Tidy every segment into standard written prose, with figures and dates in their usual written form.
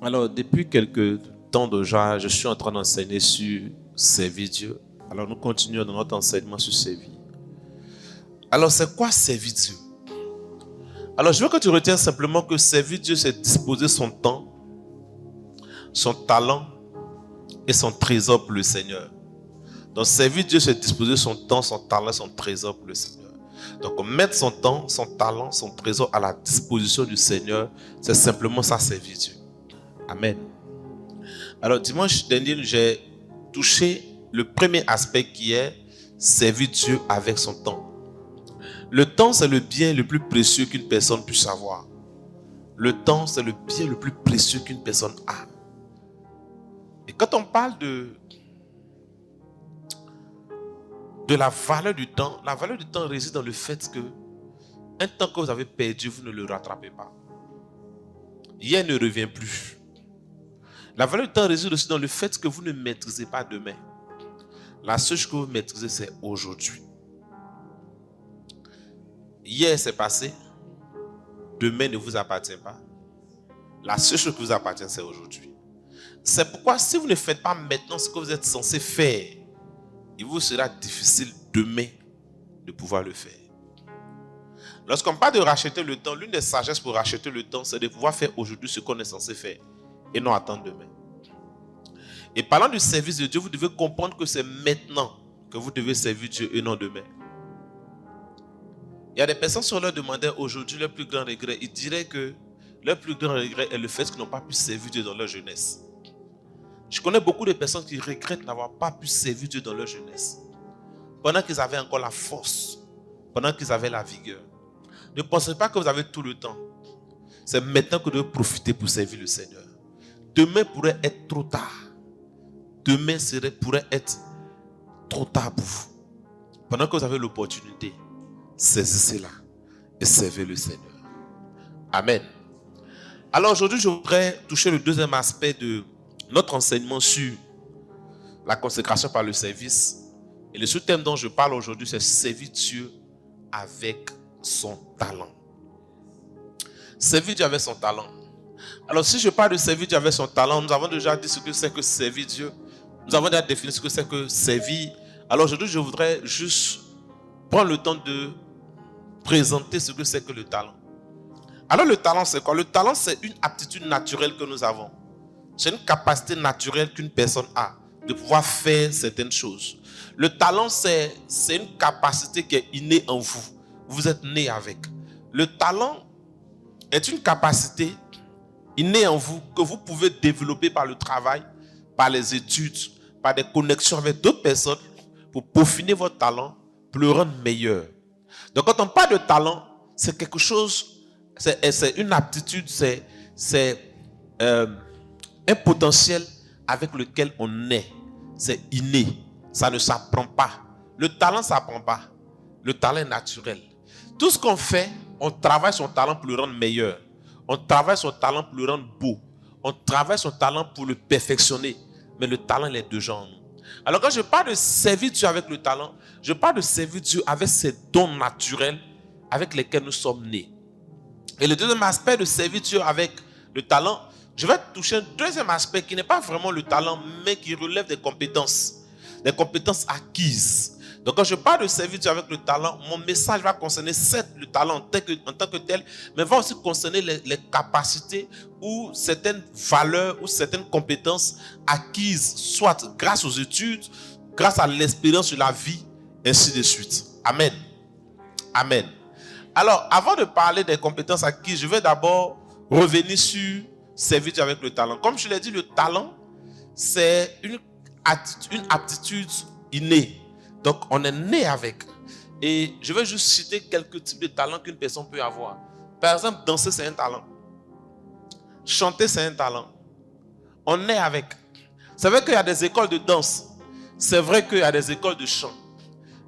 Alors, depuis quelques temps déjà, je suis en train d'enseigner sur servir Dieu. Alors, nous continuons dans notre enseignement sur servir. Alors, c'est quoi servir Dieu? Alors, je veux que tu retiennes simplement que servir Dieu, c'est disposer son temps, son talent et son trésor pour le Seigneur. Donc, servir Dieu, c'est disposer son temps, son talent et son trésor pour le Seigneur. Donc, mettre son temps, son talent, son trésor à la disposition du Seigneur, c'est simplement ça, servir Dieu. Amen. Alors, dimanche dernier, j'ai touché le premier aspect qui est servir Dieu avec son temps. Le temps, c'est le bien le plus précieux qu'une personne puisse avoir. Le temps, c'est le bien le plus précieux qu'une personne a. Et quand on parle de la valeur du temps réside dans le fait que un temps que vous avez perdu, vous ne le rattrapez pas. Hier ne revient plus. La valeur du temps réside aussi dans le fait que vous ne maîtrisez pas demain. La seule chose que vous maîtrisez, c'est aujourd'hui. Hier, c'est passé. Demain ne vous appartient pas. La seule chose qui vous appartient, c'est aujourd'hui. C'est pourquoi si vous ne faites pas maintenant ce que vous êtes censé faire, il vous sera difficile demain de pouvoir le faire. Lorsqu'on parle de racheter le temps, l'une des sagesses pour racheter le temps, c'est de pouvoir faire aujourd'hui ce qu'on est censé faire et non attendre demain. Et parlant du service de Dieu, vous devez comprendre que c'est maintenant que vous devez servir Dieu et non demain. Il y a des personnes qui leur demandaient aujourd'hui leur plus grand regret. Ils diraient que leur plus grand regret est le fait qu'ils n'ont pas pu servir Dieu dans leur jeunesse. Je connais beaucoup de personnes qui regrettent n'avoir pas pu servir Dieu dans leur jeunesse. Pendant qu'ils avaient encore la force, pendant qu'ils avaient la vigueur. Ne pensez pas que vous avez tout le temps. C'est maintenant que vous devez profiter pour servir le Seigneur. Demain pourrait être trop tard. Demain pourrait être trop tard pour vous. Pendant que vous avez l'opportunité, saisissez-la et servez le Seigneur. Amen. Alors aujourd'hui, je voudrais toucher le deuxième aspect de notre enseignement sur la consécration par le service. Et le sous-thème dont je parle aujourd'hui, c'est servir Dieu avec son talent. Servir Dieu avec son talent. Alors si je parle de servir Dieu avec son talent, nous avons déjà dit ce que c'est que servir Dieu. Nous avons déjà défini ce que c'est que servir. Alors aujourd'hui, je voudrais juste prendre le temps de présenter ce que c'est que le talent. Alors le talent, c'est quoi? Le talent, c'est une aptitude naturelle que nous avons. C'est une capacité naturelle qu'une personne a de pouvoir faire certaines choses. Le talent, c'est une capacité qui est innée en vous. Vous êtes né avec. Le talent est une capacité innée en vous que vous pouvez développer par le travail, par les études, par des connexions avec d'autres personnes pour peaufiner votre talent, pour le rendre meilleur. Donc quand on parle de talent, c'est quelque chose, c'est une aptitude, c'est un potentiel avec lequel on est. C'est inné. Ça ne s'apprend pas. Le talent ne s'apprend pas. Le talent est naturel. Tout ce qu'on fait, on travaille son talent pour le rendre meilleur. On travaille son talent pour le rendre beau. On travaille son talent pour le perfectionner. Mais le talent, il est déjà en nous. Alors quand je parle de servir Dieu avec le talent, je parle de servir Dieu avec ces dons naturels avec lesquels nous sommes nés. Et le deuxième aspect de servir Dieu avec le talent, je vais toucher un deuxième aspect qui n'est pas vraiment le talent, mais qui relève des compétences acquises. Donc quand je parle de servir Dieu avec le talent, mon message va concerner certes le talent en tant que tel, mais va aussi concerner les capacités ou certaines valeurs ou certaines compétences acquises, soit grâce aux études, grâce à l'expérience de la vie, ainsi de suite. Amen. Amen. Alors, avant de parler des compétences acquises, je vais d'abord revenir sur servir Dieu avec le talent. Comme je l'ai dit, le talent, c'est une aptitude innée. Donc, on est né avec. Et je vais juste citer quelques types de talents qu'une personne peut avoir. Par exemple, danser, c'est un talent. Chanter, c'est un talent. On est avec. C'est vrai qu'il y a des écoles de danse. C'est vrai qu'il y a des écoles de chant.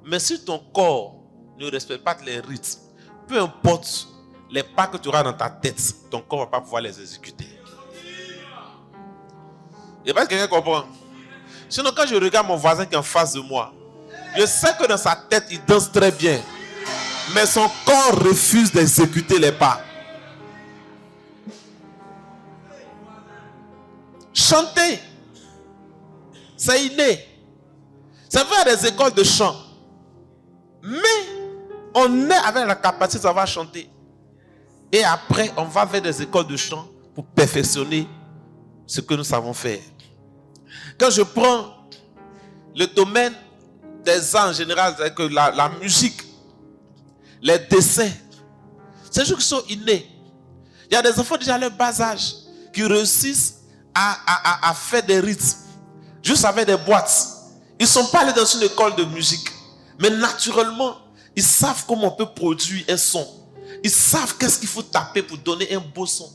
Mais si ton corps ne respecte pas les rythmes, peu importe les pas que tu auras dans ta tête, ton corps ne va pas pouvoir les exécuter. Je ne sais pas si quelqu'un comprend. Sinon, quand je regarde mon voisin qui est en face de moi, je sais que dans sa tête, il danse très bien. Mais son corps refuse d'exécuter les pas. Chanter, c'est inné. C'est vrai, il y a des écoles de chant. Mais on est avec la capacité de savoir chanter. Et après, on va vers des écoles de chant pour perfectionner ce que nous savons faire. Quand je prends le domaine des arts en général, c'est que la musique, les dessins, c'est des choses qui sont innés. Il y a des enfants déjà à leur bas âge qui réussissent à faire des rythmes, juste avec des boîtes. Ils ne sont pas allés dans une école de musique, mais naturellement, ils savent comment on peut produire un son. Ils savent qu'est-ce qu'il faut taper pour donner un beau son.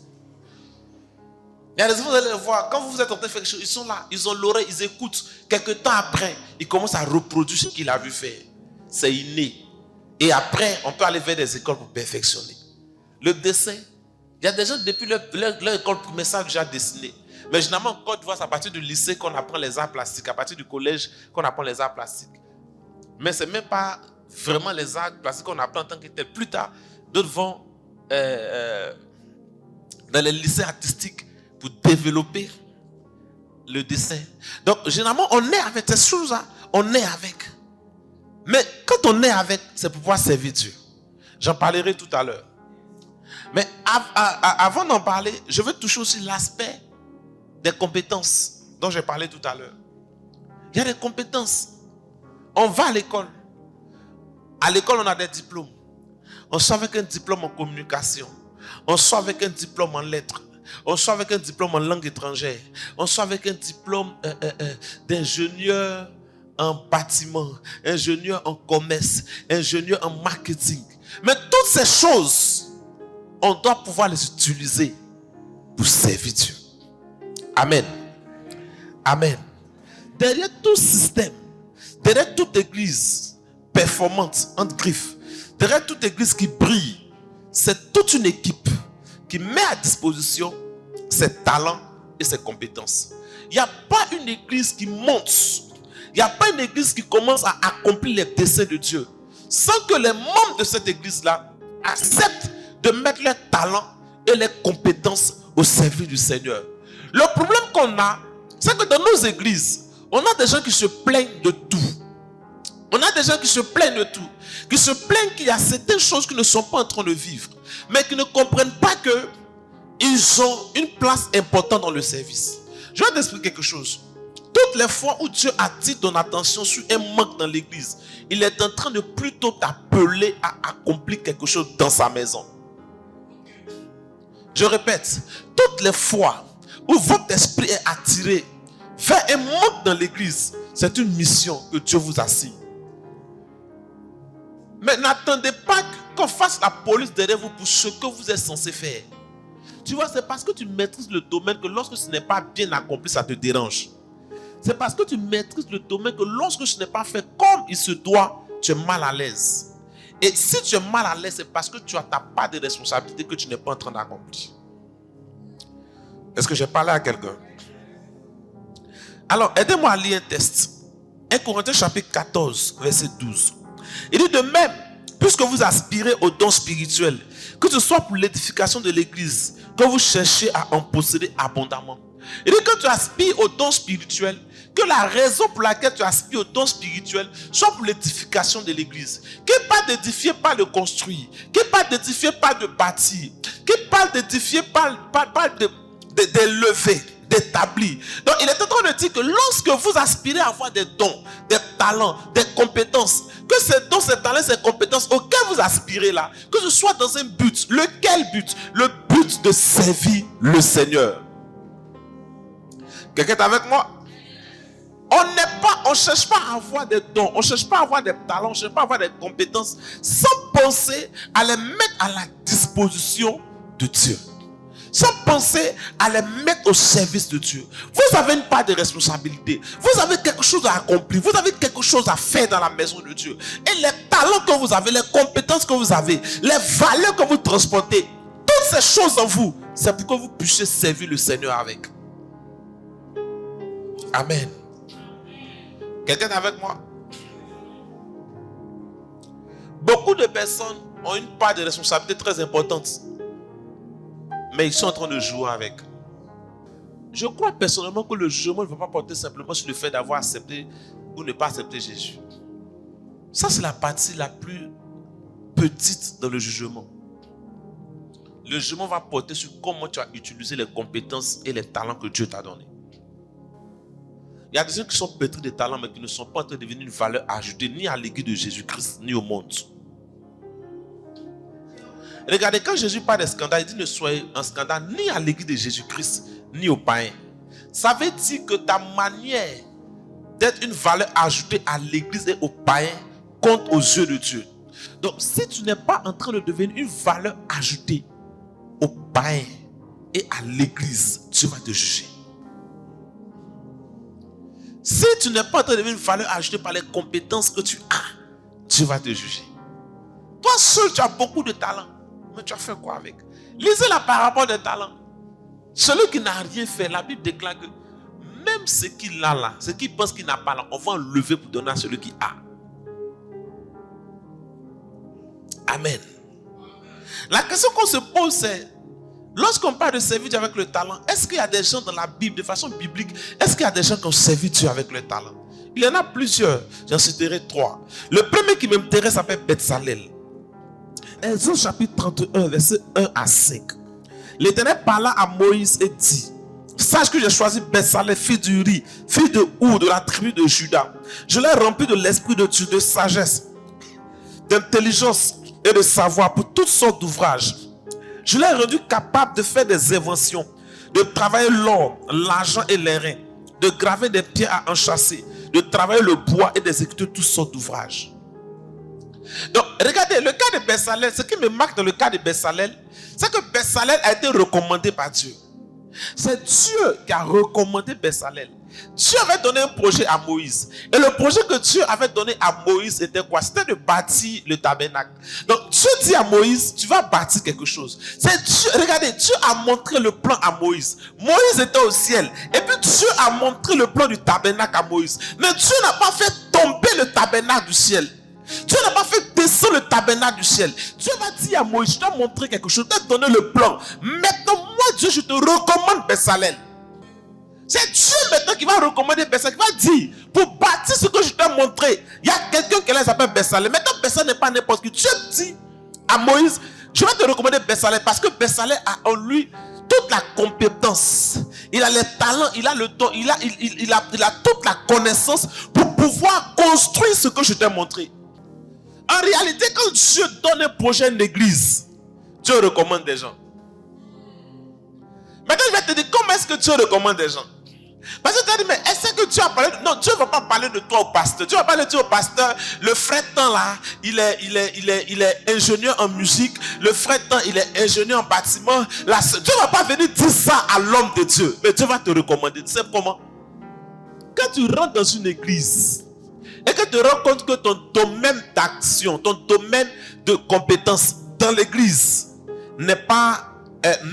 Il y a des enfants, vous allez les voir, quand vous êtes en train de faire quelque chose, ils sont là, ils ont l'oreille, ils écoutent. Quelques temps après, ils commencent à reproduire ce qu'il a vu faire. C'est inné. Et après, on peut aller vers des écoles pour perfectionner. Le dessin, il y a des gens depuis leur école primaire savent déjà dessiner. Mais généralement, en Côte d'Ivoire, c'est à partir du lycée qu'on apprend les arts plastiques, à partir du collège qu'on apprend les arts plastiques. Mais ce n'est même pas vraiment les arts plastiques qu'on apprend en tant que tel. Plus tard, d'autres vont dans les lycées artistiques pour développer le dessin. Donc, généralement, on est avec ces choses-là, on est avec. Mais quand on est avec, c'est pour pouvoir servir Dieu. J'en parlerai tout à l'heure. Mais avant d'en parler, je veux toucher aussi l'aspect des compétences dont j'ai parlé tout à l'heure. Il y a des compétences. On va à l'école. À l'école, on a des diplômes. On sort avec un diplôme en communication. On sort avec un diplôme en lettres. On sort avec un diplôme en langue étrangère. On sort avec un diplôme d'ingénieur en bâtiment, ingénieur en commerce, ingénieur en marketing. Mais toutes ces choses, on doit pouvoir les utiliser pour servir Dieu. Amen. Amen. Derrière tout système, derrière toute église performante, entre griffes, derrière toute église qui brille, c'est toute une équipe qui met à disposition ses talents et ses compétences. Il n'y a pas une église qui monte. Il n'y a pas une église qui commence à accomplir les desseins de Dieu sans que les membres de cette église-là acceptent de mettre leurs talents et les compétences au service du Seigneur. Le problème qu'on a, c'est que dans nos églises, on a des gens qui se plaignent de tout. On a des gens qui se plaignent de tout. Qui se plaignent qu'il y a certaines choses qu'ils ne sont pas en train de vivre. Mais qui ne comprennent pas qu'ils ont une place importante dans le service. Je vais t'expliquer quelque chose. Toutes les fois où Dieu attire ton attention sur un manque dans l'église, il est en train de plutôt t'appeler à accomplir quelque chose dans sa maison. Je répète, toutes les fois où votre esprit est attiré vers un manque dans l'église, c'est une mission que Dieu vous assigne. Mais n'attendez pas qu'on fasse la police derrière vous pour ce que vous êtes censé faire. Tu vois, c'est parce que tu maîtrises le domaine que lorsque ce n'est pas bien accompli, ça te dérange. C'est parce que tu maîtrises le domaine que lorsque ce n'est pas fait comme il se doit, tu es mal à l'aise. Et si tu es mal à l'aise, c'est parce que tu as ta part de responsabilité que tu n'es pas en train d'accomplir. Est-ce que j'ai parlé à quelqu'un? Alors, aidez-moi à lire un texte. 1 Corinthiens chapitre 14, verset 12. Il dit de même, puisque vous aspirez aux dons spirituels, que ce soit pour l'édification de l'église, que vous cherchez à en posséder abondamment. Il dit que tu aspires aux dons spirituels, que la raison pour laquelle tu aspires aux dons spirituels soit pour l'édification de l'église. Qui parle d'édifier, pas de construire. Qui parle d'édifier, pas de bâtir. Qui parle d'édifier, parle d'élever, d'établir. Donc il est en train de dire que lorsque vous aspirez à avoir des dons, des talents, des compétences, que ces dons, ces talents, ces compétences auxquelles vous aspirez là, que ce soit dans un but. Lequel but? Le but de servir le Seigneur. Quelqu'un est avec moi? On ne cherche pas à avoir des dons, on ne cherche pas à avoir des talents, on ne cherche pas à avoir des compétences sans penser à les mettre à la disposition de Dieu. Sans penser à les mettre au service de Dieu. Vous avez une part de responsabilité. Vous avez quelque chose à accomplir. Vous avez quelque chose à faire dans la maison de Dieu. Et les talents que vous avez, les compétences que vous avez, les valeurs que vous transportez, toutes ces choses en vous, c'est pour que vous puissiez servir le Seigneur avec. Amen. Quelqu'un est avec moi? Beaucoup de personnes ont une part de responsabilité très importante. Mais ils sont en train de jouer avec. Je crois personnellement que le jugement ne va pas porter simplement sur le fait d'avoir accepté ou ne pas accepter Jésus. Ça, c'est la partie la plus petite dans le jugement. Le jugement va porter sur comment tu as utilisé les compétences et les talents que Dieu t'a donnés. Il y a des gens qui sont pétris de talents, mais qui ne sont pas en train de devenir une valeur ajoutée ni à l'église de Jésus-Christ, ni au monde. Regardez, quand Jésus parle des scandales, il dit ne soyez un scandale ni à l'église de Jésus-Christ, ni aux païens. Ça veut dire que ta manière d'être une valeur ajoutée à l'église et aux païens compte aux yeux de Dieu. Donc, si tu n'es pas en train de devenir une valeur ajoutée aux païens et à l'église, Dieu va te juger. Si tu n'es pas en train de devenir une valeur ajoutée par les compétences que tu as, Dieu va te juger. Toi seul, tu as beaucoup de talents. Mais tu as fait quoi avec? Lisez la parabole des talents. Celui qui n'a rien fait, la Bible déclare que même ce qu'il a là, ce qu'il pense qu'il n'a pas là, on va enlever pour donner à celui qui a. Amen. La question qu'on se pose, c'est lorsqu'on parle de servir Dieu avec le talent, est-ce qu'il y a des gens dans la Bible, de façon biblique, est-ce qu'il y a des gens qui ont servi Dieu avec le talent? Il y en a plusieurs. J'en citerai 3. Le premier qui m'intéresse s'appelle Bezalel. Exode chapitre 31, versets 1 à 5. L'Éternel parla à Moïse et dit: sache que j'ai choisi Bezalel, fils d'Uri, fils de Our, de la tribu de Juda. Je l'ai rempli de l'esprit de Dieu, de sagesse, d'intelligence et de savoir pour toutes sortes d'ouvrages. Je l'ai rendu capable de faire des inventions, de travailler l'or, l'argent et les reins, de graver des pierres à enchâsser, de travailler le bois et d'exécuter toutes sortes d'ouvrages. Donc, regardez, le cas de Bezalel, ce qui me marque dans le cas de Bezalel, c'est que Bezalel a été recommandé par Dieu. C'est Dieu qui a recommandé Bezalel. Dieu avait donné un projet à Moïse. Et le projet que Dieu avait donné à Moïse était quoi? C'était de bâtir le tabernacle. Donc Dieu dit à Moïse, tu vas bâtir quelque chose. C'est Dieu. Regardez, Dieu a montré le plan à Moïse. Moïse était au ciel. Et puis Dieu a montré le plan du tabernacle à Moïse. Mais Dieu n'a pas fait tomber le tabernacle du ciel. Dieu n'a pas fait descendre le tabernacle du ciel. Dieu va dire à Moïse, je t'ai montré quelque chose, je t'ai donné le plan. Maintenant, moi Dieu, je te recommande Bezalel. C'est Dieu maintenant qui va recommander Bezalel, qui va dire, pour bâtir ce que je t'ai montré, il y a quelqu'un qui s'appelle Bezalel. Maintenant, Bezalel n'est pas n'importe qui. Dieu dit à Moïse, je vais te recommander Bezalel parce que Bezalel a en lui toute la compétence. Il a les talents, il a le don, il a toute la connaissance pour pouvoir construire ce que je t'ai montré. En réalité, quand Dieu donne un projet à une église, Dieu recommande des gens. Maintenant, je vais te dire comment est-ce que Dieu recommande des gens. Parce que tu as dit, mais est-ce que Dieu a parlé de... Non, Dieu ne va pas parler de toi au pasteur. Dieu va parler de toi au pasteur. Le frère Tan là, il est ingénieur en musique. Le frère Tan, il est ingénieur en bâtiment. Dieu ne va pas venir dire ça à l'homme de Dieu. Mais Dieu va te recommander. Tu sais comment? Quand tu rentres dans une église et que tu te rends compte que ton domaine d'action, ton domaine de compétence dans l'église n'est pas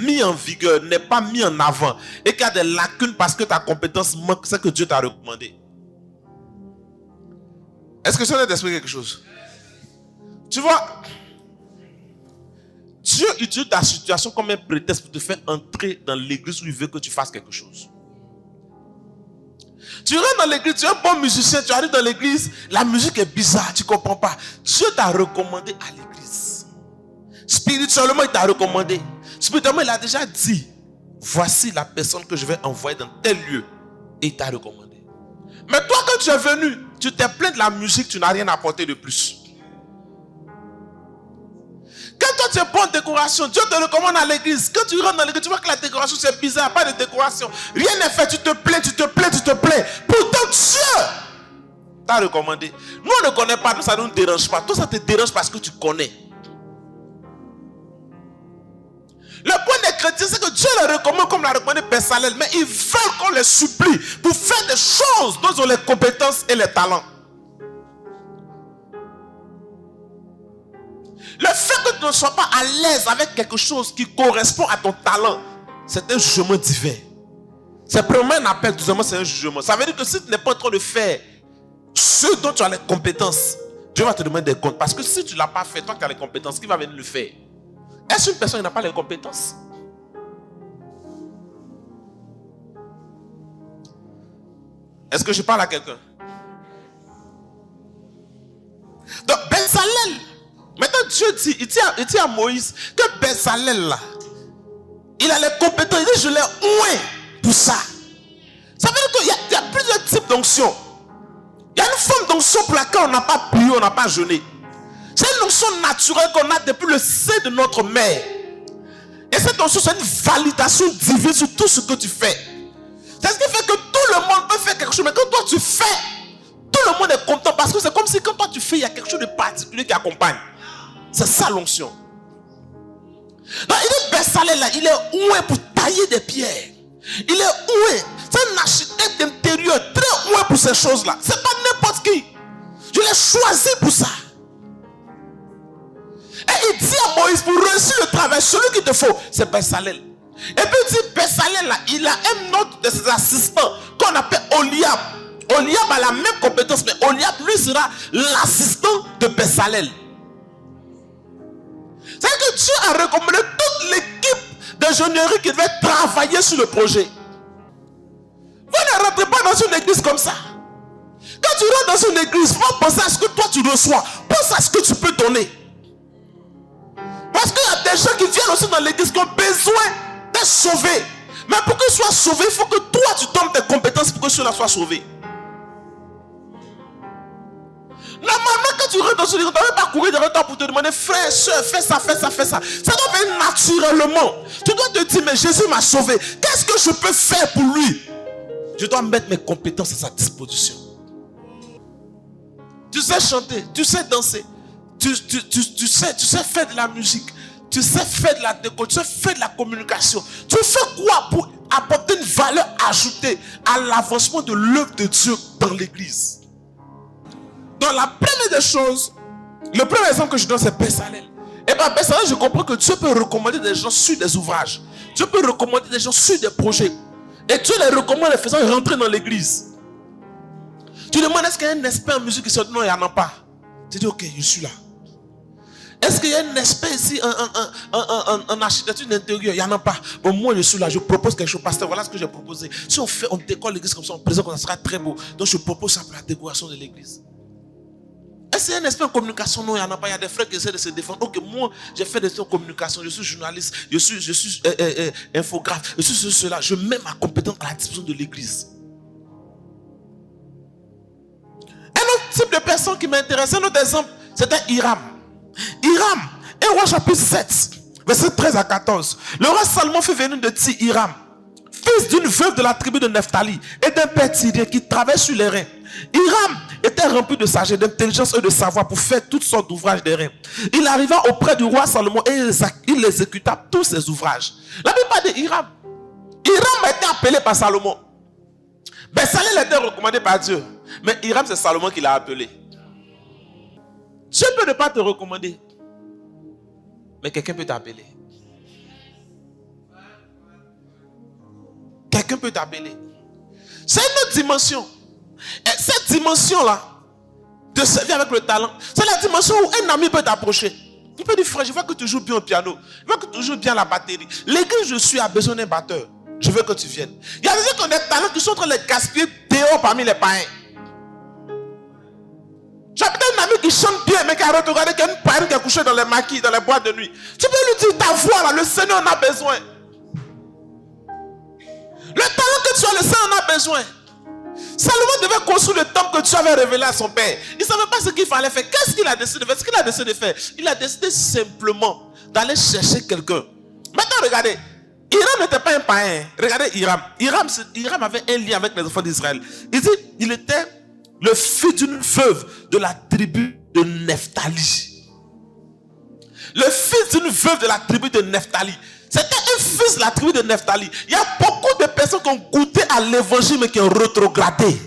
mis en vigueur, n'est pas mis en avant, et qu'il y a des lacunes parce que ta compétence manque, c'est que Dieu t'a recommandé. Est-ce que ça t'explique quelque chose? Tu vois, Dieu utilise ta situation comme un prétexte pour te faire entrer dans l'église où il veut que tu fasses quelque chose. Tu rentres dans l'église, tu es un bon musicien, tu arrives dans l'église, la musique est bizarre, tu ne comprends pas. Dieu t'a recommandé à l'église. Spirituellement, il t'a recommandé. Spirituellement, il a déjà dit, voici la personne que je vais envoyer dans tel lieu. Et il t'a recommandé. Mais toi, quand tu es venu, tu t'es plaint de la musique, tu n'as rien apporté de plus. Quand toi tu es bon en décoration, Dieu te recommande à l'église. Quand tu rentres dans l'église, tu vois que la décoration c'est bizarre, pas de décoration. Rien n'est fait, tu te plains, tu te plains, tu te plains. Pourtant Dieu t'a recommandé. Nous on ne connaît pas, nous ça ne nous dérange pas. Toi ça te dérange parce que tu connais. Le point des chrétiens c'est que Dieu les recommande comme l'a recommandé Bezalel. Mais ils veulent qu'on les supplie pour faire des choses dont ils ont les compétences et les talents. Le fait que tu ne sois pas à l'aise avec quelque chose qui correspond à ton talent, c'est un jugement divin. C'est vraiment un appel, tout simplement, c'est un jugement. Ça veut dire que si tu n'es pas en train de faire ce dont tu as les compétences, Dieu va te demander des comptes. Parce que si tu ne l'as pas fait, toi qui as les compétences, qui va venir le faire? Est-ce une personne qui n'a pas les compétences? Est-ce que je parle à quelqu'un? Donc, Bezalel, maintenant Dieu dit, il dit à Moïse que Bezalel là, il a les compétences, il dit je l'ai oué pour ça. Ça veut dire qu'il y a plusieurs types d'onction. Il y a une forme d'onction pour laquelle on n'a pas prié, on n'a pas jeûné. C'est une onction naturelle qu'on a depuis le sein de notre mère. Et cette onction, c'est une validation divine sur tout ce que tu fais. C'est ce qui fait que tout le monde peut faire quelque chose, mais quand toi tu fais, tout le monde est content parce que c'est comme si quand toi tu fais, il y a quelque chose de particulier qui accompagne. C'est ça l'onction. Donc il est Bezalel là, il est oué pour tailler des pierres. Il est oué. C'est un architecte d'intérieur très oué pour ces choses-là. C'est pas n'importe qui. Je l'ai choisi pour ça. Et il dit à Moïse, pour réussir le travail, celui qu'il te faut, c'est Bezalel. Et puis il dit, Bezalel là, il a un autre de ses assistants qu'on appelle Oliab. Oliab a la même compétence, mais Oliab lui sera l'assistant de Bezalel. C'est-à-dire que Dieu a recommandé toute l'équipe d'ingénierie qui devait travailler sur le projet. Vous ne rentrez pas dans une église comme ça. Quand tu rentres dans une église, il faut penser à ce que toi tu reçois. Pense à ce que tu peux donner. Parce qu'il y a des gens qui viennent aussi dans l'église qui ont besoin d'être sauvés. Mais pour qu'ils soient sauvés, il faut que toi tu donnes tes compétences pour que ceux-là soient sauvés. Normalement, quand tu rentres dans une église, tu ne dois pas courir derrière toi pour te demander, frère, soeur, fais ça, fais ça, fais ça. Ça doit venir naturellement. Tu dois te dire, mais Jésus m'a sauvé. Qu'est-ce que je peux faire pour lui? Je dois mettre mes compétences à sa disposition. Tu sais chanter, tu sais danser, tu sais faire de la musique, tu sais faire de la déco, tu sais faire de la communication. Tu fais quoi pour apporter une valeur ajoutée à l'avancement de l'œuvre de Dieu dans l'église? Donc la première des choses, le premier exemple que je donne, c'est Bezalel. Et bien Bezalel, je comprends que Dieu peut recommander des gens sur des ouvrages. Dieu peut recommander des gens sur des projets. Et Dieu les recommande en les faisant rentrer dans l'église. Tu demandes, est-ce qu'il y a un expert en musique qui se dit non, il n'y en a pas. Tu dis, ok, je suis là. Est-ce qu'il y a un expert ici en architecture d'intérieur? Il n'y en a pas. Bon, moi je suis là, je propose quelque chose. Pasteur, voilà ce que j'ai proposé. Si on décore l'église comme ça, on présente, ça sera très beau. Donc je propose ça pour la décoration de l'église. Est-ce qu'il y a un expert en communication? Non, il n'y en a pas. Il y a des frères qui essaient de se défendre. Ok, moi j'ai fait des trucs en communication, je suis journaliste, je suis infographe, je suis cela. Je mets ma compétence à la disposition de l'église. Un autre type de personne qui m'intéresse, un autre exemple, c'était Hiram. Hiram, 1 Roi chapitre 7, verset 13 à 14. Le roi Salomon fait venir de Tyr Hiram, fils d'une veuve de la tribu de Nephtali et d'un père tyrien qui travaille sur les reins. Hiram était rempli de sagesse, d'intelligence et de savoir pour faire toutes sortes d'ouvrages des reins. Il arriva auprès du roi Salomon et il exécuta tous ses ouvrages. La Bible parle de Hiram. Hiram a été appelé par Salomon. Bezalel était recommandé par Dieu. Mais Hiram, c'est Salomon qui l'a appelé. Dieu peut ne pas te recommander. Mais quelqu'un peut t'appeler. Quelqu'un peut t'appeler. C'est une autre dimension. Et cette dimension-là, de servir avec le talent, c'est la dimension où un ami peut t'approcher. Il peut dire, frère, je vois que tu joues bien au piano. Je vois que tu joues bien la batterie. L'église, je suis, a besoin d'un batteur. Je veux que tu viennes. Il y a des gens qui ont des talents qui sont en train de les gaspiller dehors parmi les païens. J'ai peut-être un ami qui chante bien, mais qui a regardé qu'il y a une païenne qui est couchée dans les maquis, dans les boîtes de nuit. Tu peux lui dire, ta voix là, le Seigneur en a besoin. Le talent que tu as, le Seigneur en a besoin. Salomon devait construire le temple que Dieu avait révélé à son père. Il ne savait pas ce qu'il fallait faire. Qu'est-ce qu'il a décidé de faire? Ce qu'il a décidé de faire, il a décidé simplement d'aller chercher quelqu'un. Maintenant, regardez. Hiram n'était pas un païen. Regardez Hiram. Hiram avait un lien avec les enfants d'Israël. Il dit, il était le fils d'une veuve de la tribu de Nephtali. Le fils d'une veuve de la tribu de Nephtali. C'était un fils de la tribu de Nephtali. Il y a beaucoup de personnes qui ont goûté à l'évangile mais qui ont rétrogradé.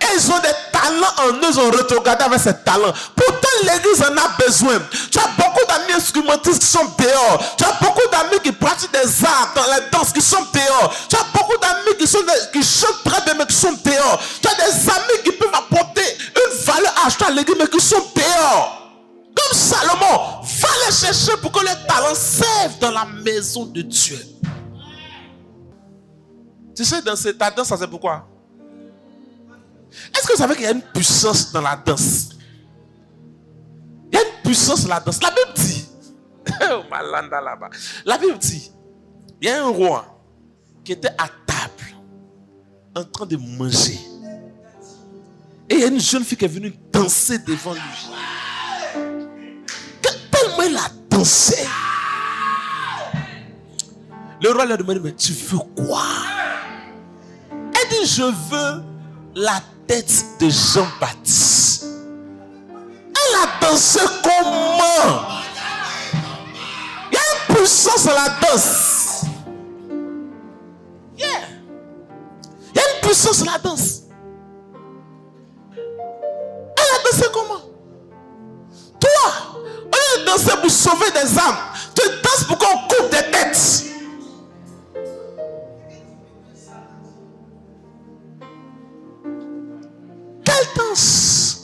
Et ils ont des talents en eux, ils ont rétrogradé avec ces talents. Pourtant l'église en a besoin. Tu as beaucoup d'amis instrumentistes qui sont dehors. Tu as beaucoup d'amis qui pratiquent des arts dans la danse qui sont dehors. Tu as beaucoup d'amis qui chantent très bien mais qui sont dehors. Tu as des amis qui peuvent apporter une valeur ajoutée à l'église mais qui sont dehors. Comme Salomon, va les chercher pour que les talents servent dans la maison de Dieu. Tu sais, dans ta danse, ça c'est pourquoi? que vous savez qu'il y a une puissance dans la danse? Il y a une puissance dans la danse. La Bible dit, oh, Malanda là-bas. La Bible dit, il y a un roi qui était à table en train de manger. Et il y a une jeune fille qui est venue danser devant lui. Tellement elle a dansé. Le roi lui a demandé, mais tu veux quoi? Elle dit, je veux la tête de Jean-Baptiste. Elle a dansé comment? Il y a une puissance à la danse. Yeah. Il y a une puissance à la danse. Elle a dansé comment? Toi, au lieu de danser pour sauver des âmes, tu danses pour qu'on coupe des têtes. Quelle danse!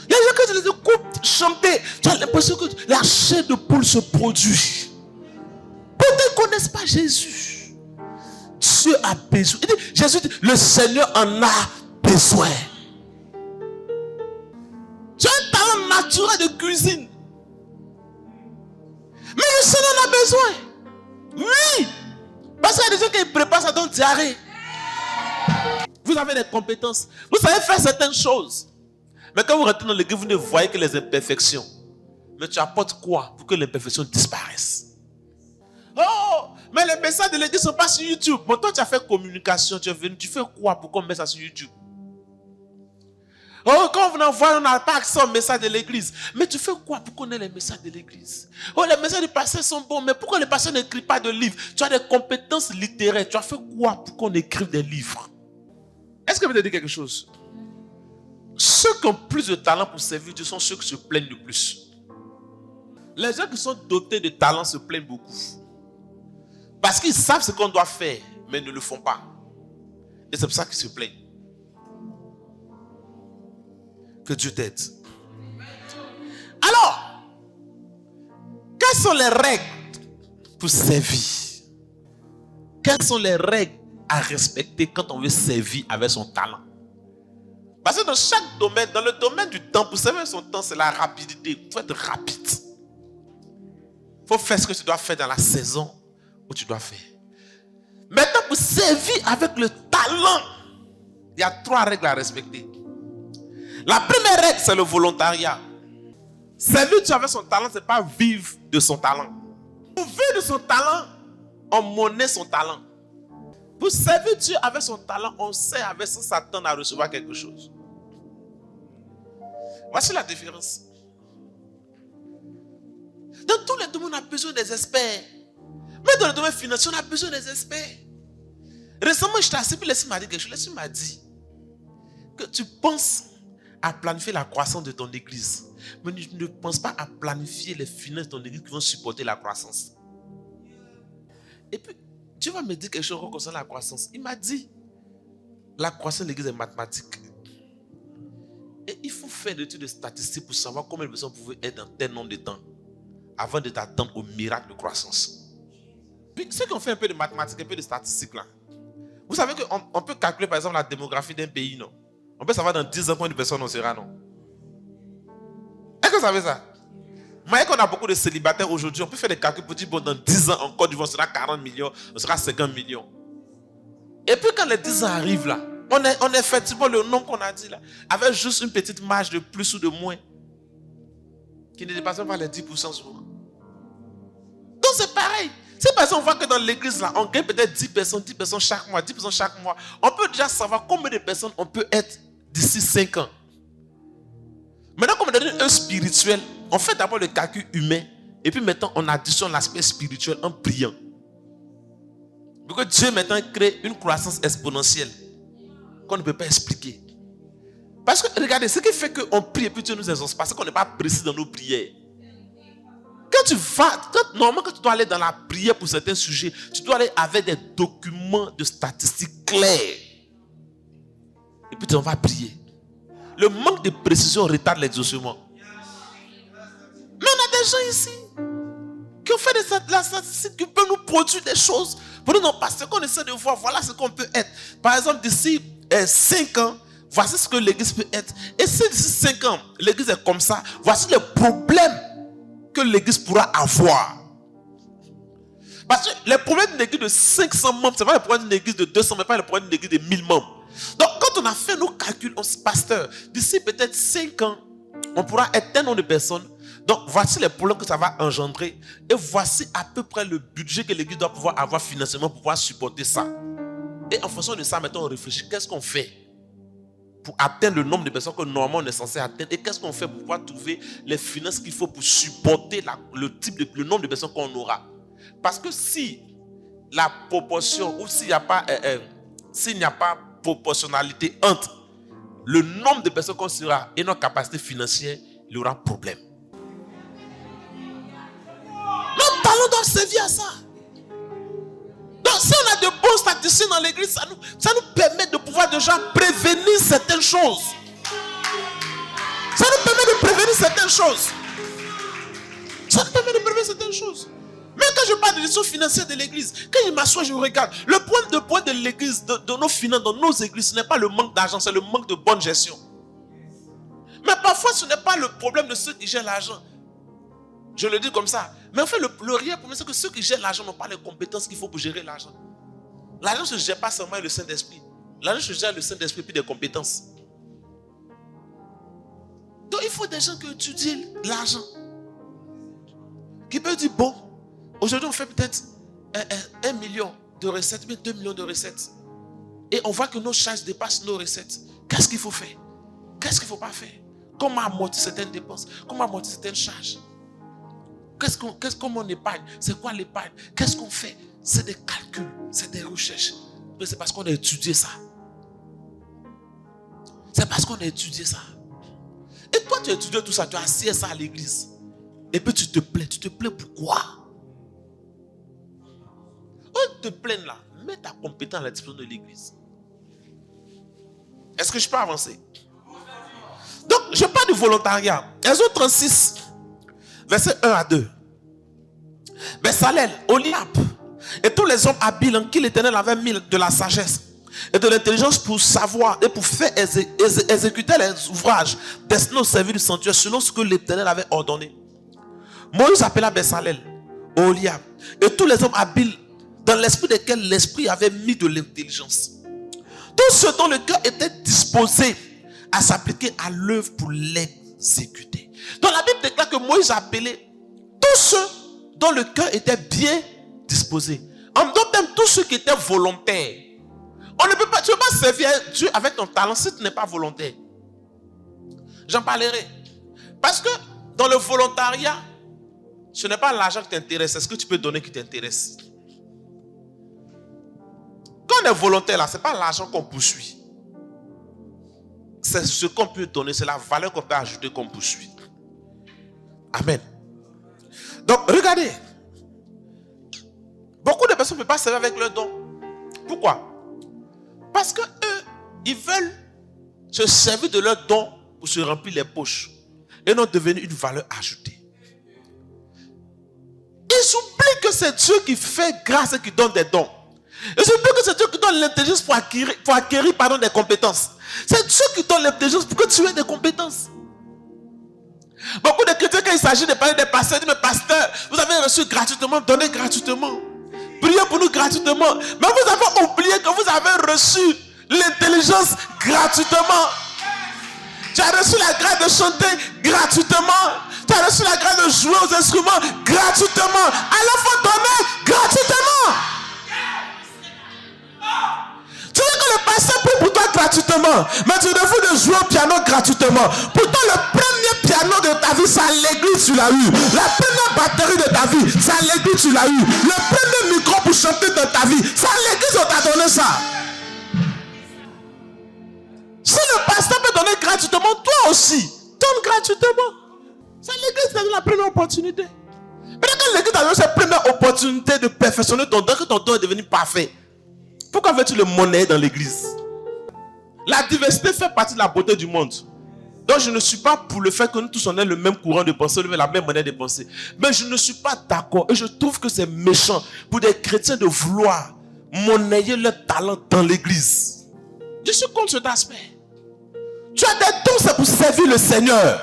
Il y a des gens qui les écoutent chanter, tu as l'impression que la chair de poule se produit. Peut-être qu'ils ne connaissent pas Jésus. Dieu a besoin. Il dit, Jésus dit, le Seigneur en a besoin. Tu as un talent naturel de cuisine. Mais le Seigneur en a besoin. Oui. Parce qu'il y a des gens qui préparent ça dans le diarrhée. Vous avez des compétences. Vous savez faire certaines choses. Mais quand vous rentrez dans l'église, vous ne voyez que les imperfections. Mais tu apportes quoi pour que l'imperfection disparaisse? Oh, mais les messages de l'église ne sont pas sur YouTube. Bon, toi, tu as fait communication, tu es venu, tu fais quoi pour qu'on mette ça sur YouTube? Oh, quand on envoie, on n'a pas accès aux messages de l'église. Mais tu fais quoi pour qu'on ait les messages de l'église? Oh, les messages du pasteur sont bons, mais pourquoi les pasteurs n'écrivent pas de livres? Tu as des compétences littéraires. Tu as fait quoi pour qu'on écrive des livres? Est-ce que vous avez dit quelque chose? Ceux qui ont plus de talent pour servir Dieu sont ceux qui se plaignent le plus. Les gens qui sont dotés de talent se plaignent beaucoup. Parce qu'ils savent ce qu'on doit faire, mais ils ne le font pas. Et c'est pour ça qu'ils se plaignent. Que Dieu t'aide. Alors, quelles sont les règles pour servir? Quelles sont les règles à respecter quand on veut servir avec son talent? Parce que dans chaque domaine, dans le domaine du temps, pour servir son temps, c'est la rapidité. Il faut être rapide. Il faut faire ce que tu dois faire dans la saison où tu dois faire. Maintenant, pour servir avec le talent, il y a 3 règles à respecter. La première règle, c'est le volontariat. Servir Dieu avec son talent, ce n'est pas vivre de son talent. Pour vivre de son talent, on monnaie son talent. Pour servir Dieu avec son talent, on sait avec ça s'attendre à recevoir quelque chose. Voici la différence. Dans tous les domaines, on a besoin des experts. Mais dans le domaine financier, on a besoin des experts. Récemment, je t'ai assis, puis Leslie m'a dit quelque chose. Leslie m'a dit que tu penses à planifier la croissance de ton église, mais tu ne penses pas à planifier les finances de ton église qui vont supporter la croissance. Et puis, Dieu va me dire quelque chose concernant la croissance. Il m'a dit, la croissance de l'église est mathématique. Et il faut faire des études de statistiques pour savoir combien de personnes pouvaient être dans tel nombre de temps avant de t'attendre au miracle de croissance. Puis, ceux qui ont fait un peu de mathématiques, un peu de statistiques là, vous savez qu'on peut calculer par exemple la démographie d'un pays, non? On peut savoir dans 10 ans combien de personnes on sera, non? Est-ce que vous savez ça? Mais qu'on a beaucoup de célibataires aujourd'hui, on peut faire des calculs pour dire, bon, dans 10 ans, en Côte d'Ivoire, on sera 40 millions, on sera 50 millions. Et puis quand les 10 ans arrivent là, on est effectivement le nombre qu'on a dit là, avec juste une petite marge de plus ou de moins, qui ne dépasse pas les 10% souvent. Donc c'est pareil. Si par exemple on voit que dans l'église là, on gagne peut-être 10 personnes chaque mois, 10% chaque mois, on peut déjà savoir combien de personnes on peut être d'ici 5 ans. Maintenant, comme on donne un spirituel, on fait d'abord le calcul humain, et puis maintenant on additionne l'aspect spirituel en priant. Parce que Dieu maintenant crée une croissance exponentielle qu'on ne peut pas expliquer. Parce que regardez, ce qui fait qu'on prie et puis Dieu nous exauce, parce qu'on n'est pas précis dans nos prières. Quand tu vas, normalement quand tu dois aller dans la prière pour certains sujets, tu dois aller avec des documents de statistiques clairs. Et puis tu vas prier. Le manque de précision retarde l'exaucement. Mais on a des gens ici qui ont fait la statistique, qui peuvent nous produire des choses. Pour nous, non, parce qu'on essaie de voir, voilà ce qu'on peut être. Par exemple, d'ici 5 ans, voici ce que l'église peut être. Et si d'ici 5 ans, l'église est comme ça, voici les problèmes que l'église pourra avoir. Parce que les problèmes d'une église de 500 membres, ce n'est pas les problèmes d'une église de 200, mais pas les problèmes d'une église de 1000 membres. Donc, quand on a fait nos calculs, on se dit, pasteur, d'ici peut-être 5 ans, on pourra être un nombre de personnes. Donc, voici les problèmes que ça va engendrer. Et voici à peu près le budget que l'église doit pouvoir avoir financièrement pour pouvoir supporter ça. Et en fonction de ça, maintenant, on réfléchit. Qu'est-ce qu'on fait pour atteindre le nombre de personnes que normalement on est censé atteindre? Et qu'est-ce qu'on fait pour pouvoir trouver les finances qu'il faut pour supporter le nombre de personnes qu'on aura? Parce que si la proportion, ou s'il n'y a pas proportionnalité entre le nombre de personnes qu'on sera et notre capacité financière, il y aura problème. Nos talents doivent servir à ça. Donc si on a de bons statisticiens dans l'église, ça nous permet de pouvoir déjà prévenir certaines choses. Ça nous permet de prévenir certaines choses. Ça nous permet de prévenir certaines choses. Mais quand je parle de gestion financière de l'église, quand je m'assois, je regarde. Le point de l'église, de nos finances, dans nos églises, ce n'est pas le manque d'argent, c'est le manque de bonne gestion. Mais parfois, ce n'est pas le problème de ceux qui gèrent l'argent. Je le dis comme ça. Mais en fait, le réel problème, c'est que ceux qui gèrent l'argent n'ont pas les compétences qu'il faut pour gérer l'argent. L'argent ne se gère pas seulement avec le Saint-Esprit. L'argent se gère avec le Saint-Esprit puis des compétences. Donc, il faut des gens qui étudient l'argent. Qui peuvent dire, bon, aujourd'hui, on fait peut-être 1 million de recettes, mais 2 millions de recettes. Et on voit que nos charges dépassent nos recettes. Qu'est-ce qu'il faut faire? Qu'est-ce qu'il ne faut pas faire? Comment amortir certaines dépenses? Comment amortir certaines charges? Comment on épargne? C'est quoi l'épargne? Qu'est-ce qu'on fait? C'est des calculs, c'est des recherches. Mais c'est parce qu'on a étudié ça. C'est parce qu'on a étudié ça. Et toi, tu as étudié tout ça, tu as assis ça à l'église. Et puis tu te plains. Tu te plains pourquoi? On te plaint là. Mets ta compétence à la disposition de l'église. Est-ce que je peux avancer? Donc, je parle du volontariat. Exode 36, verset 1 à 2. Bezalel, Oholiab et tous les hommes habiles en qui l'Éternel avait mis de la sagesse et de l'intelligence pour savoir et pour faire exécuter les ouvrages destinés au service du sanctuaire selon ce que l'Éternel avait ordonné. Moïse appela Bezalel, Oholiab et tous les hommes habiles dans l'esprit desquels l'esprit avait mis de l'intelligence. Tous ceux dont le cœur était disposé à s'appliquer à l'œuvre pour l'exécuter. Donc la Bible déclare que Moïse a appelé tous ceux dont le cœur était bien disposé. En d'autres termes, tous ceux qui étaient volontaires. Tu ne peux pas servir Dieu avec ton talent si tu n'es pas volontaire. J'en parlerai. Parce que dans le volontariat, ce n'est pas l'argent qui t'intéresse, c'est ce que tu peux donner qui t'intéresse. Quand on est volontaire là, ce n'est pas l'argent qu'on poursuit. C'est ce qu'on peut donner, c'est la valeur qu'on peut ajouter qu'on poursuit. Amen. Donc, regardez. Beaucoup de personnes ne peuvent pas servir avec leurs dons. Pourquoi? Parce que eux, ils veulent se servir de leurs dons pour se remplir les poches et non devenir une valeur ajoutée. Ils oublient que c'est Dieu qui fait grâce et qui donne des dons. Ils oublient que c'est Dieu qui donne l'intelligence pour acquérir des compétences. C'est Dieu qui donne l'intelligence pour que tu aies des compétences. Beaucoup de chrétiens, quand il s'agit de parler des pasteurs, disent, mais pasteur, vous avez reçu gratuitement, donnez gratuitement. Priez pour nous gratuitement. Mais vous avez oublié que vous avez reçu l'intelligence gratuitement. Tu as reçu la grâce de chanter gratuitement. Tu as reçu la grâce de jouer aux instruments gratuitement. Alors il faut donner gratuitement. Tu veux que le pasteur prie pour toi gratuitement, mais tu refuses de jouer au piano gratuitement. Pourtant, le premier piano de ta vie, c'est à l'église, tu l'as eu. La première batterie de ta vie, c'est à l'église, tu l'as eu. Le premier micro pour chanter dans ta vie, c'est à l'église, on t'a donné ça. Si le pasteur peut donner gratuitement, toi aussi, donne gratuitement. C'est l'église qui t'a donné la première opportunité. Mais quand l'église t'a donné cette première opportunité de perfectionner ton don, que ton don est devenu parfait, pourquoi veux-tu le monnaie dans l'église? La diversité fait partie de la beauté du monde. Donc je ne suis pas pour le fait que nous tous on ait le même courant de pensée, la même manière de penser. Mais je ne suis pas d'accord et je trouve que c'est méchant pour des chrétiens de vouloir monnayer leur talent dans l'église. Je suis contre cet aspect. Tu as des dons, c'est pour servir le Seigneur.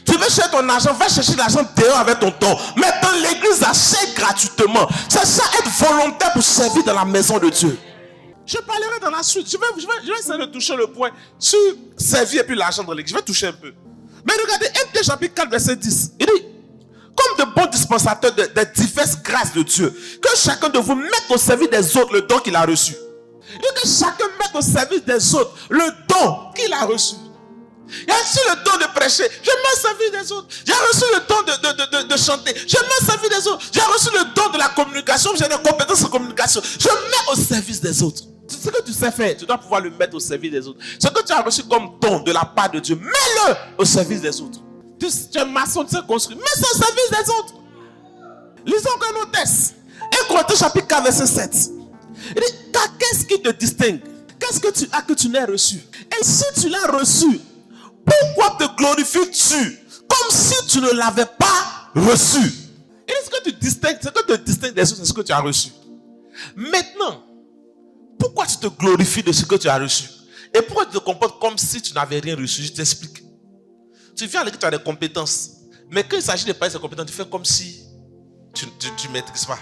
Tu veux chercher ton argent, va chercher l'argent dehors avec ton don. Maintenant, l'église achète gratuitement. C'est ça, être volontaire pour servir dans la maison de Dieu. Je parlerai dans la suite. Je vais essayer de toucher le point sur servir et puis l'argent dans l'église. Je vais toucher un peu. Mais regardez, 1 chapitre 4, verset 10. Il dit, comme de bons dispensateurs des diverses grâces de Dieu, que chacun de vous mette au service des autres le don qu'il a reçu. Il dit que chacun mette au service des autres le don qu'il a reçu. J'ai reçu le don de prêcher, je mets au service des autres. J'ai reçu le don de chanter, je mets au service des autres. J'ai reçu le don de la communication, j'ai des compétences en communication, je mets au service des autres. Ce que tu sais faire, tu dois pouvoir le mettre au service des autres. Ce que tu as reçu comme don de la part de Dieu, mets-le au service des autres. Tu es maçon, tu sais construire, mets ça au service des autres. Lisons encore nos textes. 1 Corinthiens chapitre 4, verset 7. Il dit, car qu'est-ce qui te distingue? Qu'est-ce que tu as que tu n'as reçu? Et si tu l'as reçu, pourquoi te glorifies-tu comme si tu ne l'avais pas reçu? Et ce que tu distingues, ce que te distingue des autres, c'est ce que tu as reçu. Maintenant, pourquoi tu te glorifies de ce que tu as reçu? Et pourquoi tu te comportes comme si tu n'avais rien reçu? Je t'explique. Tu viens avec tu as des compétences. Mais quand il s'agit de parler de ces compétences, tu fais comme si tu ne maîtrises pas.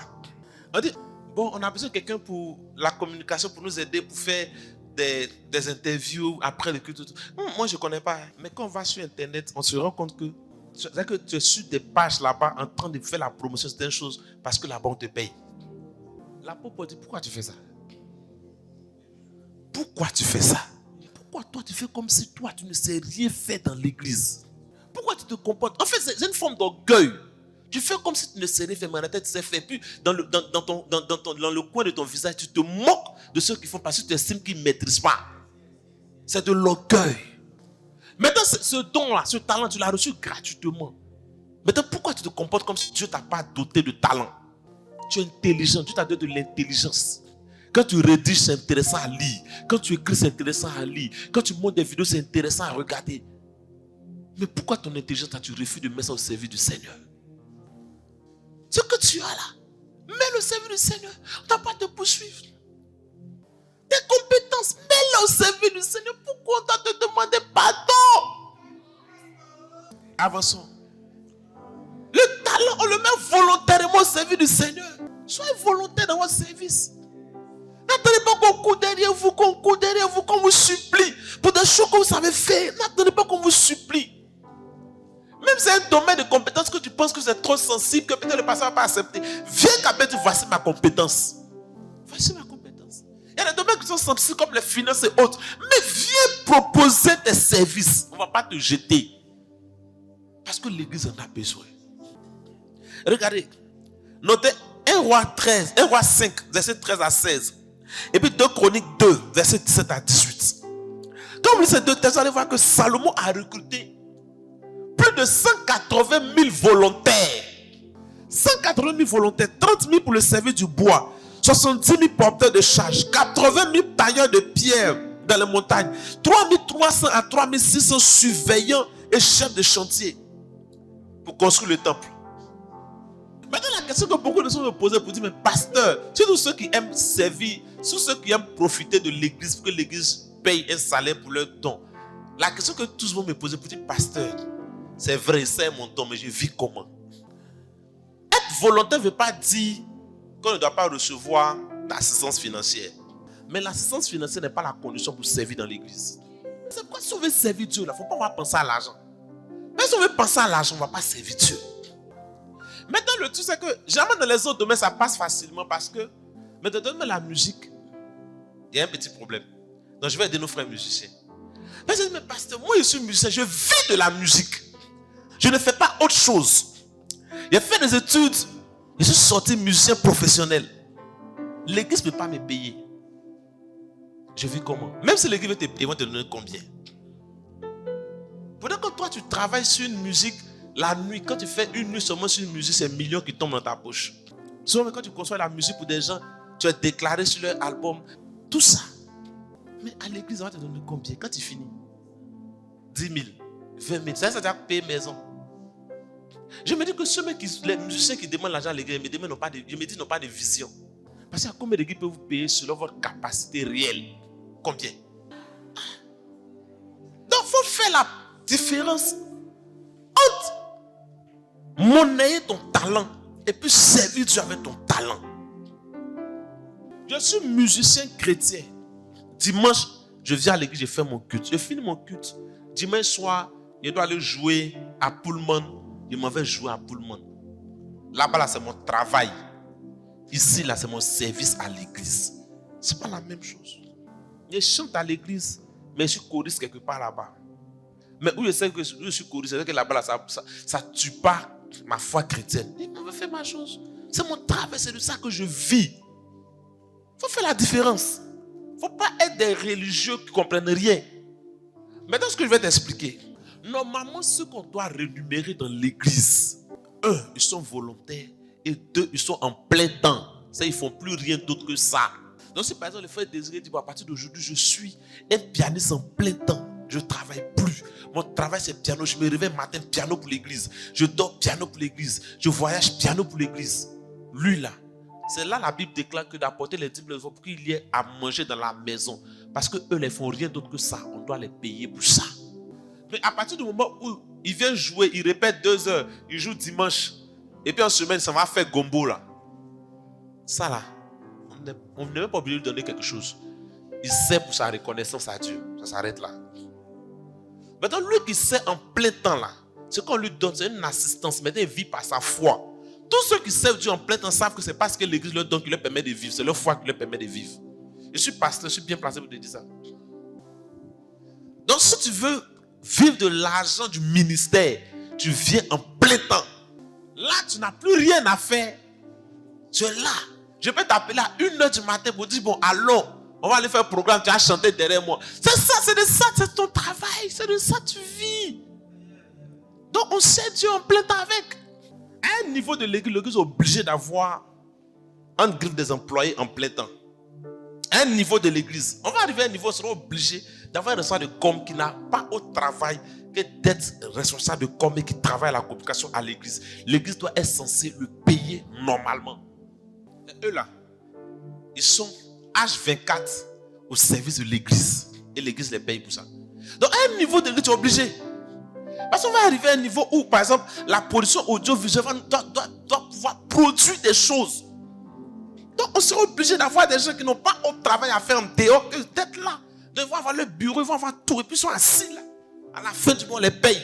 On dit, bon, on a besoin de quelqu'un pour la communication, pour nous aider, pour faire des interviews après le culte. Moi, je ne connais pas. Mais quand on va sur Internet, on se rend compte que tu es sur des pages là-bas en train de faire la promotion de certaines choses parce que là-bas, on te paye. L'apôtre dit, pourquoi tu fais ça? Pourquoi tu fais ça? Pourquoi toi, tu fais comme si toi, tu ne sais rien faire dans l'église? Pourquoi tu te comportes? En fait, c'est une forme d'orgueil. Tu fais comme si tu ne sais rien faire, mais dans la tête, tu sais faire. Puis, dans le coin de ton visage, tu te moques de ceux qui font parce que tu estimes qu'ils ne maîtrisent pas. C'est de l'orgueil. Maintenant, ce don-là, ce talent, tu l'as reçu gratuitement. Maintenant, pourquoi tu te comportes comme si Dieu ne t'a pas doté de talent? Tu es intelligent, Dieu t'a donné de l'intelligence. Quand tu rédiges, c'est intéressant à lire. Quand tu écris, c'est intéressant à lire. Quand tu montes des vidéos, c'est intéressant à regarder. Mais pourquoi ton intelligence, tu refuses de mettre ça au service du Seigneur? Ce que tu as là, mets le service du Seigneur. On ne doit pas te poursuivre. Tes compétences, mets-les au service du Seigneur. Pourquoi on doit te demander pardon? Avançons. Le talent, on le met volontairement au service du Seigneur. Soyez volontaire dans votre service. N'attendez pas qu'on court derrière vous, qu'on vous supplie pour des choses que vous savez faire. N'attendez pas qu'on vous supplie. Même si c'est un domaine de compétence que tu penses que c'est trop sensible, que peut-être le pasteur ne va pas accepter. Viens quand même, voici ma compétence. Voici ma compétence. Il y a des domaines qui sont sensibles comme les finances et autres. Mais viens proposer tes services. On ne va pas te jeter. Parce que l'église en a besoin. Regardez. Notez 1 roi 5, verset 13 à 16. Et puis 2 Chroniques 2, verset 17 à 18. Quand vous lisez ces deux textes, vous allez voir que Salomon a recruté plus de 180 000 volontaires. 180 000 volontaires, 30 000 pour le service du bois, 70 000 porteurs de charges, 80 000 tailleurs de pierre dans les montagnes, 3 300 à 3 600 surveillants et chefs de chantier pour construire le temple. Maintenant, la question que beaucoup de gens me posent pour dire, mais pasteur, c'est tous ceux qui aiment servir, tous ceux qui aiment profiter de l'église pour que l'église paye un salaire pour leur don. La question que tous vont me poser pour dire, pasteur, c'est vrai, c'est mon don, mais je vis comment? Être volontaire ne veut pas dire qu'on ne doit pas recevoir d'assistance financière. Mais l'assistance financière n'est pas la condition pour servir dans l'église. C'est pourquoi si on veut servir Dieu, il ne faut pas penser à l'argent. Mais si on veut penser à l'argent, on ne va pas servir Dieu. Maintenant, le truc, c'est que jamais dans les autres domaines, ça passe facilement parce que, mais dans la musique, il y a un petit problème. Donc, je vais aider nos frères musiciens. Mais je dis, mais pasteur, moi, je suis musicien, je vis de la musique. Je ne fais pas autre chose. J'ai fait des études, je suis sorti musicien professionnel. L'église ne peut pas me payer. Je vis comment? Même si l'église veut te payer, ils vont te donner combien? Pendant que toi, tu travailles sur une musique, la nuit, quand tu fais une nuit seulement sur une musique, c'est un million qui tombent dans ta poche. Souvent, quand tu conçois la musique pour des gens, tu es déclaré sur leur album, tout ça. Mais à l'église, on va te donner combien quand tu finis? 10 000, 20 000. Ça veut dire payer maison. Je me dis que les musiciens qui demandent l'argent à l'église, je me dis n'ont pas de vision. Parce qu'à combien d'églises peuvent vous payer selon votre capacité réelle? Combien? la différence entre monnayer ton talent et puis servir Dieu avec ton talent. Je suis musicien chrétien. Dimanche, je viens à l'église, je fais mon culte. Je finis mon culte. Dimanche soir, je dois aller jouer à Pullman. Je m'en vais jouer à Pullman. Là-bas, là, c'est mon travail. Ici, là, c'est mon service à l'église. C'est pas la même chose. Je chante à l'église, mais je suis choriste quelque part là-bas. Mais où je sais que je suis choriste, c'est que là-bas, là, ça tue pas ma foi chrétienne. Je m'en vais faire ma chose. C'est mon travail, c'est de ça que je vis. Il faut faire la différence. Il ne faut pas être des religieux qui ne comprennent rien. Maintenant, ce que je vais t'expliquer. Normalement, ceux qu'on doit rémunérer dans l'église, un, ils sont volontaires. Et deux, ils sont en plein temps. Ça, ils ne font plus rien d'autre que ça. Donc, si par exemple, le frère Désiré dit, à partir d'aujourd'hui, je suis un pianiste en plein temps. Je ne travaille plus. Mon travail, c'est piano. Je me réveille matin, piano pour l'église. Je dors, piano pour l'église. Je voyage, piano pour l'église. Lui, là, c'est là la Bible déclare que d'apporter les dîmes pour qu'il y ait à manger dans la maison. Parce qu'eux, ils ne font rien d'autre que ça. On doit les payer pour ça. Mais à partir du moment où il vient jouer, il répète 2 heures, il joue dimanche, et puis en semaine, ça va faire gombo là. Ça là, on n'est même pas obligé de lui donner quelque chose. Il sert pour sa reconnaissance à Dieu. Ça s'arrête là. Maintenant, lui qui sert en plein temps là, ce qu'on lui donne, c'est une assistance. Maintenant, il vit par sa foi. Tous ceux qui servent Dieu en plein temps savent que ce n'est pas ce que l'église leur donne qui leur permet de vivre. C'est leur foi qui leur permet de vivre. Je suis pasteur, je suis bien placé pour te dire ça. Donc, si tu veux vivre de l'argent du ministère, tu viens en plein temps. Là, tu n'as plus rien à faire. Tu es là. Je peux t'appeler à 1h du matin pour dire, bon, allons, on va aller faire un programme, tu vas chanter derrière moi. C'est ça, c'est de ça, c'est ton travail, c'est de ça que tu vis. Donc, on sert Dieu en plein temps avec. À un niveau de l'église est obligé d'avoir un griffe des employés en plein temps. À un niveau de l'église, on va arriver à un niveau où on sera obligé d'avoir un responsable de com qui n'a pas au travail que d'être responsable de com et qui travaille à la communication à l'église. L'église doit être censée le payer normalement. Et eux là, ils sont H24 au service de l'église. Et l'église les paye pour ça. Donc à un niveau de l'église, tu es obligé. Parce qu'on va arriver à un niveau où, par exemple, la production audiovisuelle doit pouvoir produire des choses. Donc on sera obligé d'avoir des gens qui n'ont pas au travail à faire en dehors que d'être là. Ils vont avoir le bureau, ils vont avoir tout. Et puis ils sont assis là. À la fin du mois, on les paye.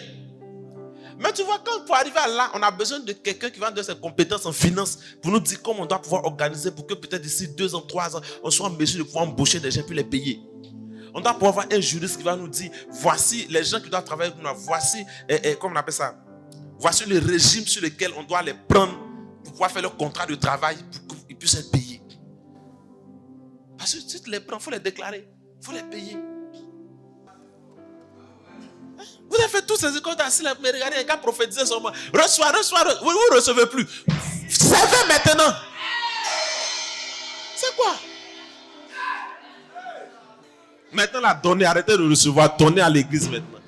Mais tu vois, quand pour arriver à là, on a besoin de quelqu'un qui va nous donner ses compétences en finance pour nous dire comment on doit pouvoir organiser pour que peut-être d'ici 2 ans, 3 ans, on soit en mesure de pouvoir embaucher des gens puis les payer. On doit pouvoir avoir un juriste qui va nous dire, voici les gens qui doivent travailler avec nous, voici, comment on appelle ça, voici le régime sur lequel on doit les prendre pour pouvoir faire leur contrat de travail pour qu'ils puissent être payés. Parce que si tu les prends, il faut les déclarer, il faut les payer. Vous avez fait toutes ces écoles d'assis, mais regardez, les gars prophétisaient sur moi. Reçois. Vous ne recevez plus. Servez maintenant. C'est quoi? Maintenant, là, donnez, arrêtez de recevoir, donnez à l'église maintenant.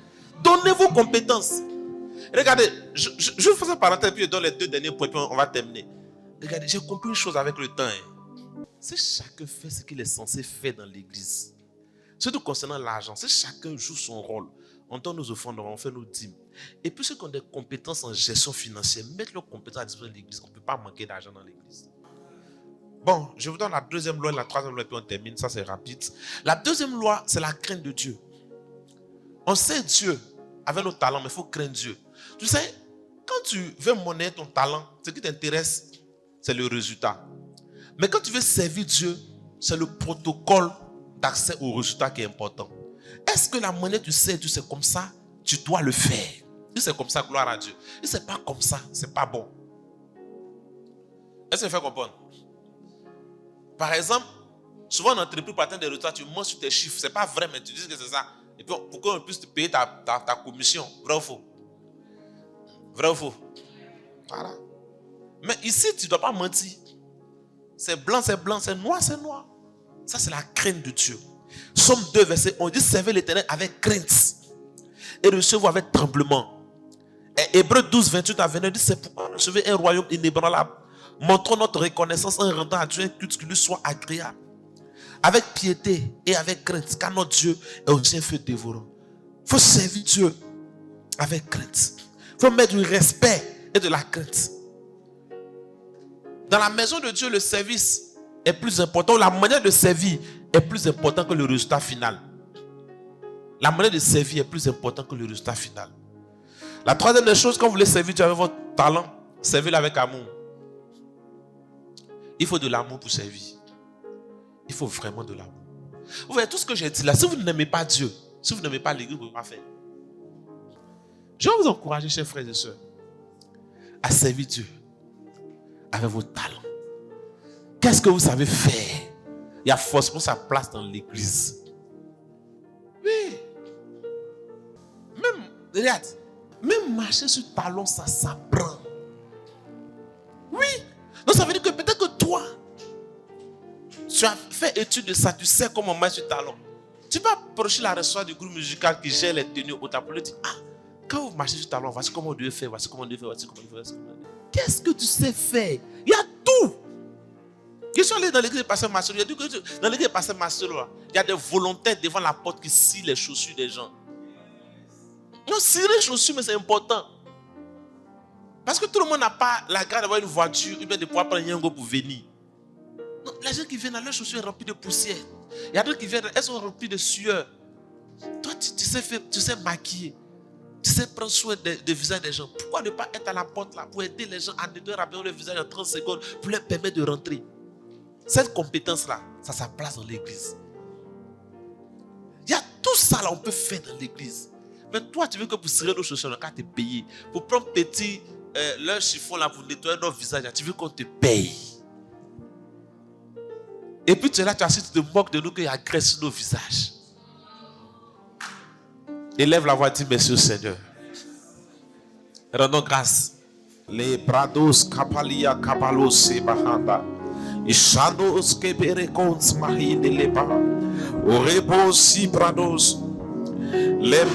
Donnez vos compétences. Regardez, je vous fais une parenthèse, puis je donne les 2 derniers points, puis on va terminer. Regardez, j'ai compris une chose avec le temps. Si chacun fait ce qu'il est censé faire dans l'église, surtout concernant l'argent, si chacun joue son rôle, on donne nos offrandes, on fait nos dîmes. Et puis ceux qui ont des compétences en gestion financière, mettre leurs compétences à disposition de l'église. On ne peut pas manquer d'argent dans l'église. Bon, je vous donne la 2e loi et la 3e loi, et puis on termine. Ça, c'est rapide. La 2e loi, c'est la crainte de Dieu. On sait Dieu avec nos talents, mais il faut craindre Dieu. Tu sais, quand tu veux monnayer ton talent, ce qui t'intéresse, c'est le résultat. Mais quand tu veux servir Dieu, c'est le protocole d'accès au résultat qui est important. Est-ce que la monnaie, tu sais, Dieu, c'est comme ça, tu dois le faire. Si c'est comme ça, gloire à Dieu. Si c'est pas comme ça, c'est pas bon. Est-ce que je fais comprendre? Par exemple, souvent en entreprise, pour atteindre des résultats, tu montes sur tes chiffres. C'est pas vrai, mais tu dis que c'est ça. Et puis, pour qu'on puisse te payer ta commission. Vrai ou faux? Vrai ou faux? Voilà. Mais ici, tu ne dois pas mentir. C'est blanc, c'est blanc. C'est noir, c'est noir. Ça, c'est la crainte de Dieu. Somme 2, verset 1, on dit servez l'Éternel avec crainte et recevez avec tremblement. Et Hébreux 12, 28 à 29 dit c'est pourquoi recevez un royaume inébranlable. Montrons notre reconnaissance en rendant à Dieu un culte qui lui soit agréable. Avec piété et avec crainte, car notre Dieu est aussi un feu dévorant. faut servir Dieu avec crainte. Il faut mettre du respect et de la crainte. Dans la maison de Dieu, le service est plus important. La manière de servir est plus important que le résultat final. La manière de servir est plus important que le résultat final. La troisième des choses, quand vous voulez servir Dieu avec votre talent, servez-le avec amour. Il faut de l'amour pour servir. Il faut vraiment de l'amour. Vous voyez tout ce que j'ai dit là. Si vous n'aimez pas Dieu, si vous n'aimez pas l'église, vous ne pouvez pas faire. Je vais vous encourager, chers frères et sœurs, à servir Dieu avec vos talents. Qu'est-ce que vous savez faire? Il y a forcément sa place dans l'église. Oui. Regarde, même marcher sur talon, ça s'apprend. Oui. Donc ça veut dire que peut-être que toi, tu as fait étude de ça, tu sais comment marcher sur talon. Tu vas approcher la restaurant du groupe musical qui gère les tenues au tableau et dire, ah, quand vous marchez sur talon, voici comment on doit faire, voici comment on doit faire, voici comment on doit faire. Qu'est-ce que tu sais faire? Il y a tout. Je suis allé dans l'église de Pasteur Marcelo. Il y a dit que dans l'église de Pasteur Marcelo, il y a des volontaires devant la porte qui scient les chaussures des gens. Non, scier les chaussures, mais c'est important. Parce que tout le monde n'a pas la grâce d'avoir une voiture ou bien de pouvoir prendre un yango pour venir. Non, les gens qui viennent, leurs chaussures sont remplies de poussière. Il y a d'autres qui viennent, elles sont remplies de sueur. Toi, tu sais faire, tu sais maquiller. Tu sais prendre soin des visages des gens. Pourquoi ne pas être à la porte là pour aider les gens à nettoyer rapidement le visage en 30 secondes pour leur permettre de rentrer? Cette compétence-là, ça a sa place dans l'église. Il y a tout ça là, on peut faire dans l'église. Mais toi, tu veux que pour cirer nos chaussures, on te paye. Pour prendre petit leur chiffon là pour nettoyer nos visages, tu veux qu'on te paye. Et puis tu es là, tu te moques de nous qu'il y a graisse sur nos visages. Élève la voix, dis merci au Seigneur. Rendons grâce. Les brados kapalia kapalos sebahanda. Ishados keberekons mahinde leba. Orebo si brados. Les